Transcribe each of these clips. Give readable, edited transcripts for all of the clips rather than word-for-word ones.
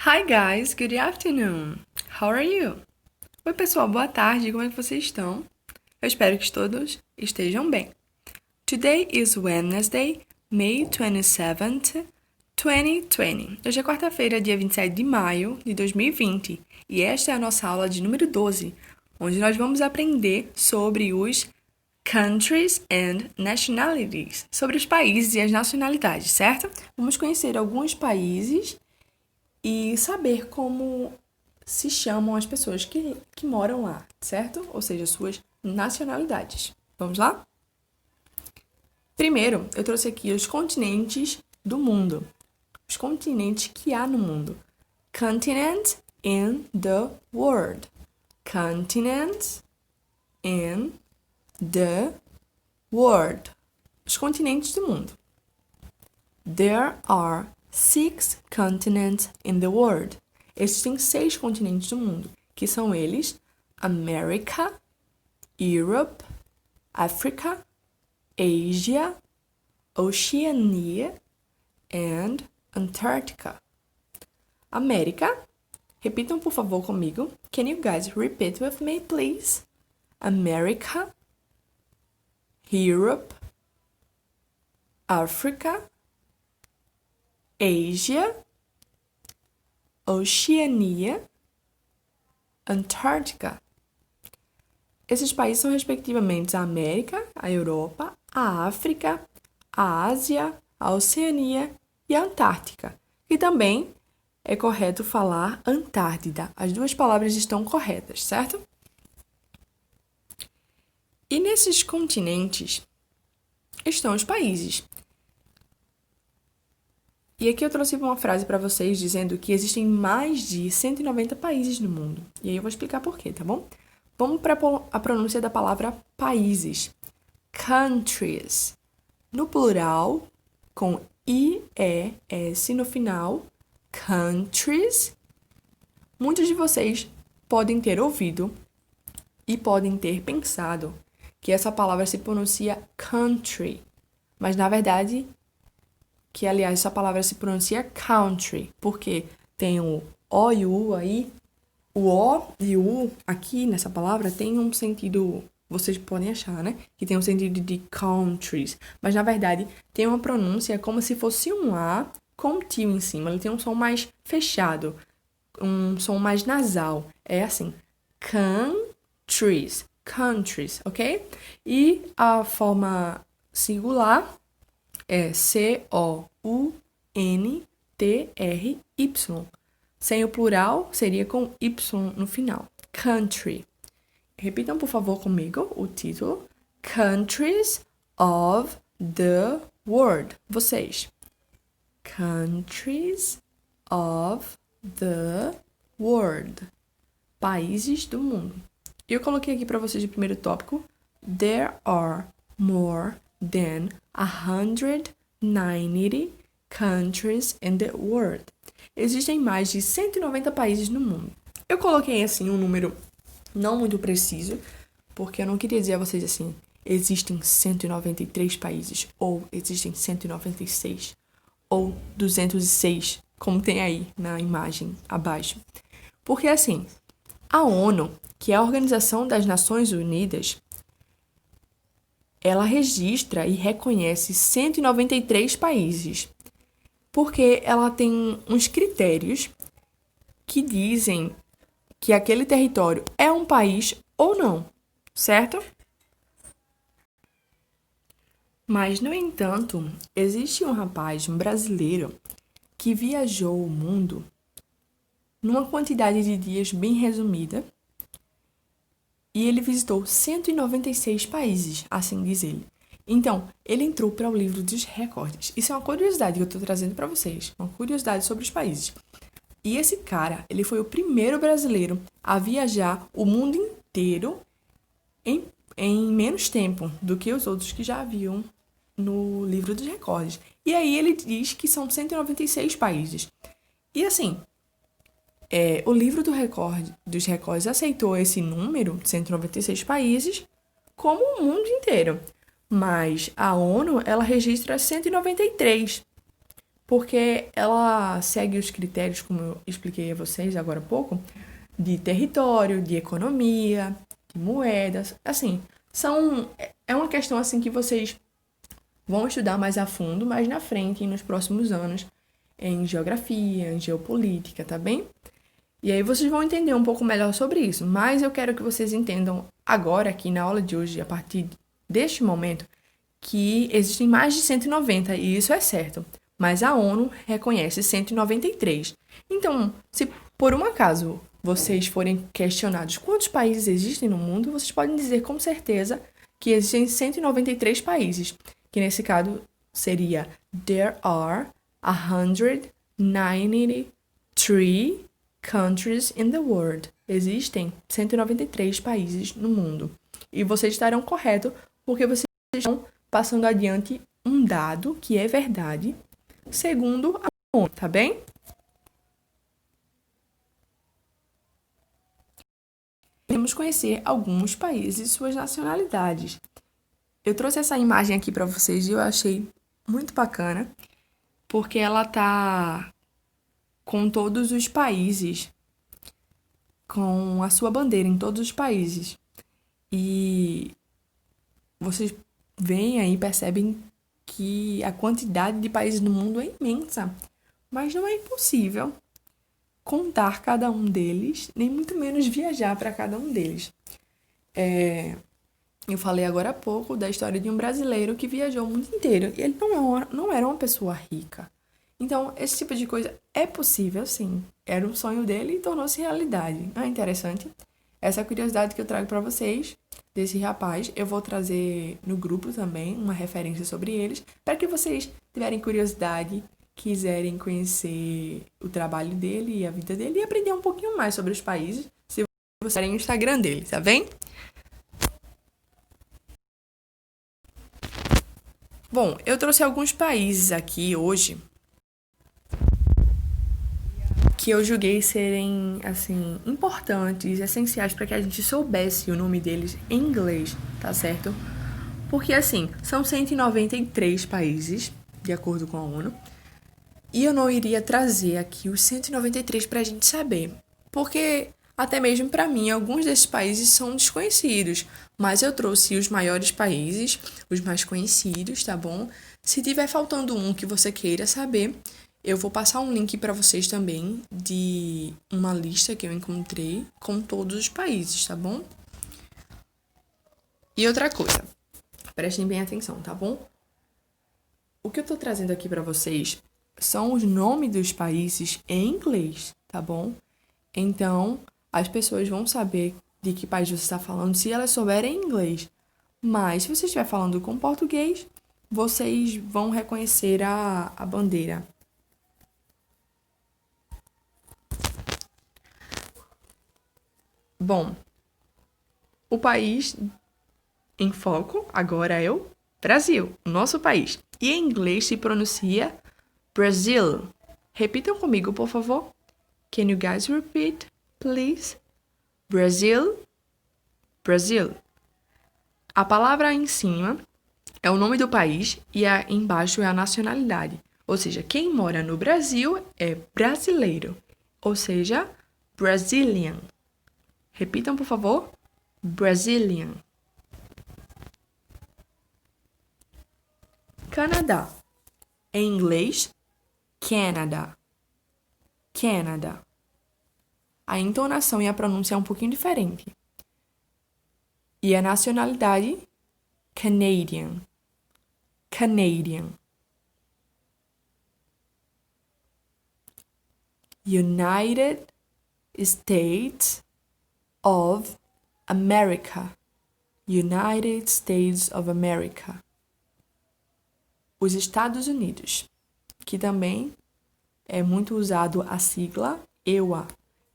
Hi guys, good afternoon. How are you? Oi pessoal, boa tarde, como é que vocês estão? Eu espero que todos estejam bem. Today is Wednesday, May 27th, 2020. Hoje é quarta-feira, dia 27 de maio de 2020 e esta é a nossa aula de número 12, onde nós vamos aprender sobre os countries and nationalities, sobre os países e as nacionalidades, certo? Vamos conhecer alguns países e saber como se chamam as pessoas que moram lá, certo? Ou seja, suas nacionalidades. Vamos lá? Primeiro, eu trouxe aqui os continentes do mundo. Os continentes que há no mundo. Continent in the world. Continents in the world. Os continentes do mundo. There are 6 continents in the world. Existem 6 continentes do mundo, que são eles: America, Europe, Africa, Asia, Oceania and Antarctica. América. Repitam por favor comigo. Can you guys repeat with me, please? America, Europe, Africa, Asia, Oceania, Antártica. Esses países são respectivamente a América, a Europa, a África, a Ásia, a Oceania e a Antártica. E também é correto falar Antártida. As duas palavras estão corretas, certo? E nesses continentes estão os países. E aqui eu trouxe uma frase para vocês dizendo que existem mais de 190 países no mundo. E aí eu vou explicar por quê, tá bom? Vamos para a pronúncia da palavra países. Countries. No plural, com I-E-S no final. Countries. Muitos de vocês podem ter ouvido e podem ter pensado que essa palavra se pronuncia country. Mas, na verdade, aliás, essa palavra se pronuncia country, porque tem o O e o U aí. O O e o U aqui nessa palavra tem um sentido, vocês podem achar, né? Que tem um sentido de countries. Mas, na verdade, tem uma pronúncia como se fosse um A com um tio em cima. Ele tem um som mais fechado, um som mais nasal. É assim, countries, ok? E a forma singular é C-O-U-N-T-R-Y. Sem o plural, seria com Y no final. Country. Repitam, por favor, comigo o título. Countries of the world. Vocês. Countries of the world. Países do mundo. Eu coloquei aqui para vocês o primeiro tópico. There are more than 190 countries in the world. Existem mais de 190 países no mundo. Eu coloquei assim um número não muito preciso, porque eu não queria dizer a vocês assim, existem 193 países, ou existem 196, ou 206, como tem aí na imagem abaixo. Porque assim, a ONU, que é a Organização das Nações Unidas, ela registra e reconhece 193 países, porque ela tem uns critérios que dizem que aquele território é um país ou não, certo? Mas, no entanto, existe um rapaz, um brasileiro, que viajou o mundo numa quantidade de dias bem resumida e ele visitou 196 países, assim diz ele. Então, ele entrou para o livro dos recordes. Isso é uma curiosidade que eu estou trazendo para vocês. Uma curiosidade sobre os países. E esse cara, ele foi o primeiro brasileiro a viajar o mundo inteiro em menos tempo do que os outros que já haviam no livro dos recordes. E aí ele diz que são 196 países. E assim, o livro dos recordes aceitou esse número, 196 países, como o mundo inteiro. Mas a ONU, ela registra 193. porque ela segue os critérios, como eu expliquei a vocês agora há pouco, de território, de economia, de moedas, assim, é uma questão assim que vocês vão estudar mais a fundo, mais na frente, nos próximos anos, em geografia, em geopolítica, tá bem? E aí vocês vão entender um pouco melhor sobre isso, mas eu quero que vocês entendam agora, aqui na aula de hoje, a partir deste momento, que existem mais de 190, e isso é certo, mas a ONU reconhece 193. Então, se por um acaso vocês forem questionados quantos países existem no mundo, vocês podem dizer com certeza que existem 193 países, que nesse caso seria There are 193 countries in the world. Existem 193 países no mundo. E vocês estarão corretos porque vocês estão passando adiante um dado que é verdade, segundo a ONU, tá bem? Vamos conhecer alguns países e suas nacionalidades. Eu trouxe essa imagem aqui para vocês e eu achei muito bacana, porque ela tá com todos os países, com a sua bandeira em todos os países. E vocês veem aí, percebem que a quantidade de países no mundo é imensa, mas não é impossível contar cada um deles, nem muito menos viajar para cada um deles. Eu falei agora há pouco da história de um brasileiro que viajou o mundo inteiro e ele não era uma pessoa rica. Então, esse tipo de coisa é possível, sim. Era um sonho dele e tornou-se realidade. Não é interessante? Essa curiosidade que eu trago para vocês desse rapaz, eu vou trazer no grupo também uma referência sobre eles, para que vocês tiverem curiosidade, quiserem conhecer o trabalho dele e a vida dele e aprender um pouquinho mais sobre os países, se vocês querem o Instagram dele, tá bem? Bom, eu trouxe alguns países aqui hoje que eu julguei serem, assim, importantes, essenciais para que a gente soubesse o nome deles em inglês, tá certo? Porque, assim, são 193 países, de acordo com a ONU, e eu não iria trazer aqui os 193 para a gente saber, porque até mesmo para mim alguns desses países são desconhecidos, mas eu trouxe os maiores países, os mais conhecidos, tá bom? Se tiver faltando um que você queira saber, eu vou passar um link para vocês também de uma lista que eu encontrei com todos os países, tá bom? E outra coisa, prestem bem atenção, tá bom? O que eu tô trazendo aqui para vocês são os nomes dos países em inglês, tá bom? Então, as pessoas vão saber de que país você está falando se elas souberem inglês. Mas, se você estiver falando com português, vocês vão reconhecer a bandeira. Bom, o país em foco agora é o Brasil, o nosso país. E em inglês se pronuncia Brazil. Repitam comigo, por favor. Can you guys repeat, please? Brazil, Brazil. A palavra em cima é o nome do país e embaixo é a nacionalidade. Ou seja, quem mora no Brasil é brasileiro, ou seja, Brazilian. Repitam, por favor. Brazilian. Canadá. Em inglês, Canada. Canada. A entonação e a pronúncia é um pouquinho diferente. E a nacionalidade, Canadian. Canadian. United States of America. United States of America. Os Estados Unidos, que também é muito usado a sigla EUA,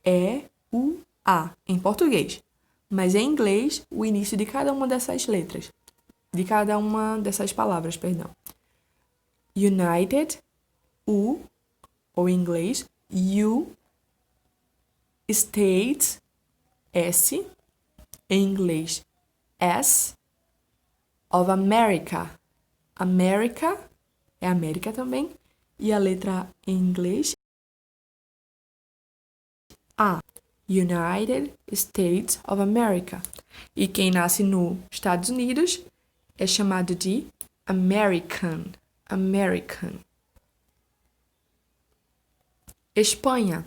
E-U-A, em português. Mas em inglês, o início de cada uma dessas letras, de cada uma dessas palavras, perdão. United, U, ou em inglês, U, States, S, em inglês, S, of America. America é América também, E a letra em inglês? A. United States of America. E quem nasce nos Estados Unidos é chamado de American. American. Espanha.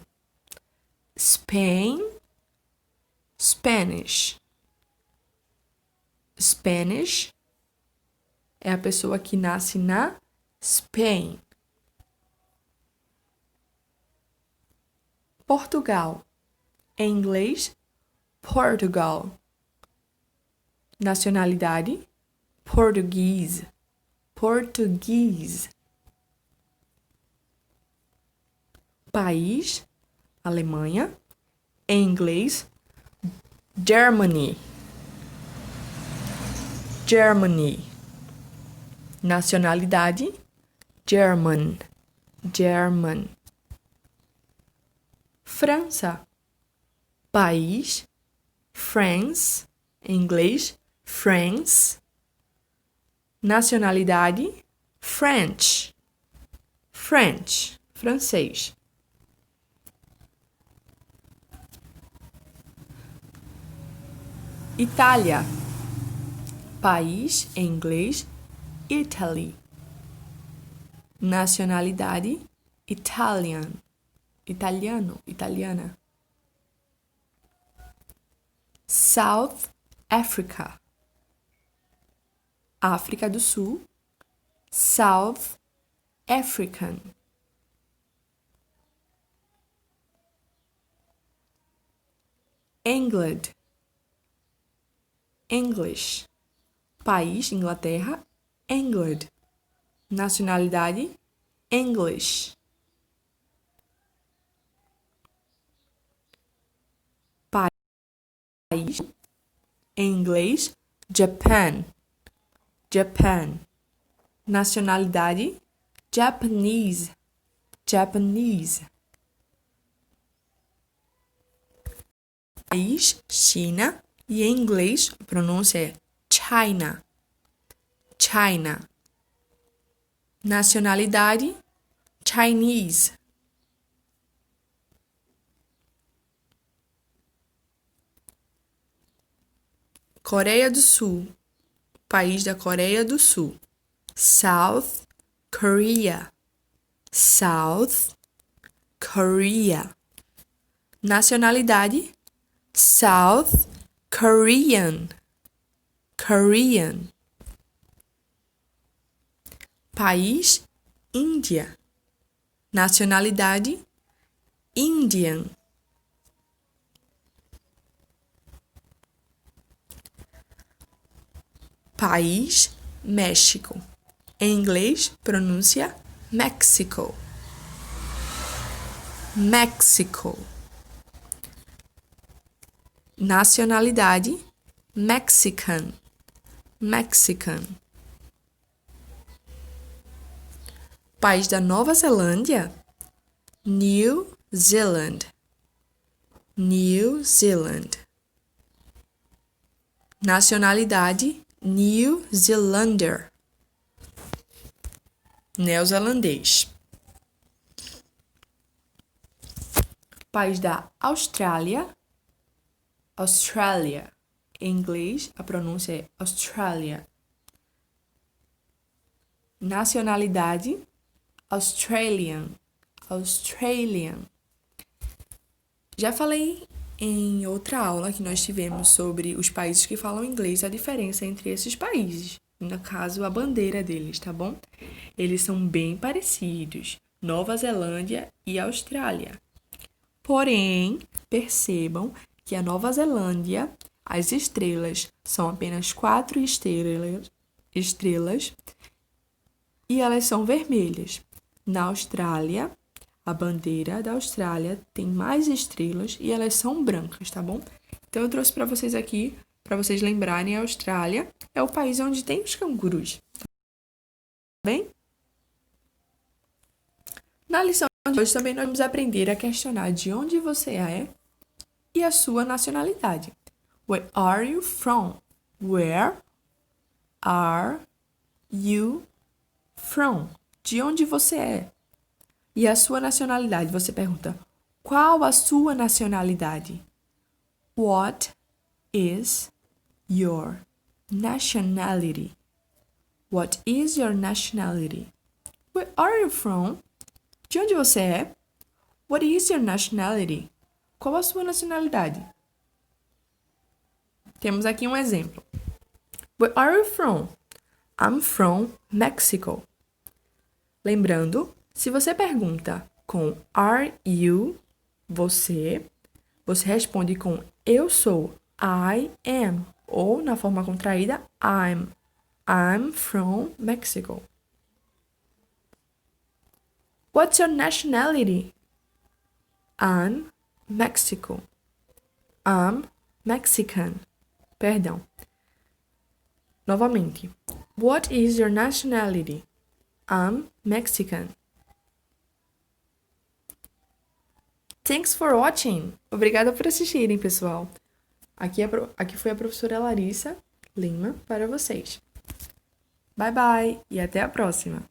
Spain. Spanish. Spanish é a pessoa que nasce na Spain. Portugal. Em inglês, Portugal. Nacionalidade, português. Português. País, Alemanha. Em inglês, Germany. Germany. Nacionalidade, German. German. França. País, France. Em inglês, France. Nacionalidade, French. French. Francês. Itália. País, em inglês, Italy. Nacionalidade, Italian. Italiano, italiana. South Africa. África do Sul. South African. England. English. País, Inglaterra, England. Nacionalidade, English. País, em inglês, Japan. Japan. Nacionalidade, Japanese. Japanese. País, China. E em inglês, a pronúncia é China. China. Nacionalidade, Chinese. Coreia do Sul. País da Coreia do Sul. South Korea. South Korea. Nacionalidade, South Korean. Korean. País, Índia. Nacionalidade, Indian. País, México. Em inglês, pronúncia Mexico. Mexico. Nacionalidade, Mexican. Mexican. País da Nova Zelândia, New Zealand. New Zealand. Nacionalidade, New Zealander. Neozelandês. País da Austrália, Australia. Em inglês, a pronúncia é Australia. Nacionalidade, Australian. Australian. Já falei em outra aula que nós tivemos sobre os países que falam inglês, a diferença entre esses países. No caso, a bandeira deles, tá bom? Eles são bem parecidos. Nova Zelândia e Austrália. Porém, percebam que a Nova Zelândia, as estrelas são apenas 4 estrelas e elas são vermelhas. Na Austrália, a bandeira da Austrália tem mais estrelas e elas são brancas, tá bom? Então, eu trouxe para vocês aqui, para vocês lembrarem, a Austrália é o país onde tem os cangurus. Tá bem? Na lição de hoje também nós vamos aprender a questionar de onde você é e a sua nacionalidade. Where are you from? Where are you from? De onde você é? E a sua nacionalidade, você pergunta, qual a sua nacionalidade? What is your nationality? What is your nationality? Where are you from? De onde você é? What is your nationality? Qual a sua nacionalidade? Temos aqui um exemplo. Where are you from? I'm from Mexico. Lembrando, se você pergunta com are you, você responde com eu sou, I am, ou na forma contraída, I'm from Mexico. What's your nationality? I'm Mexico. I'm Mexican. Perdão. Novamente. What is your nationality? I'm Mexican. Thanks for watching. Obrigada por assistirem, pessoal. Aqui foi a professora Larissa Lima para vocês. Bye bye e até a próxima.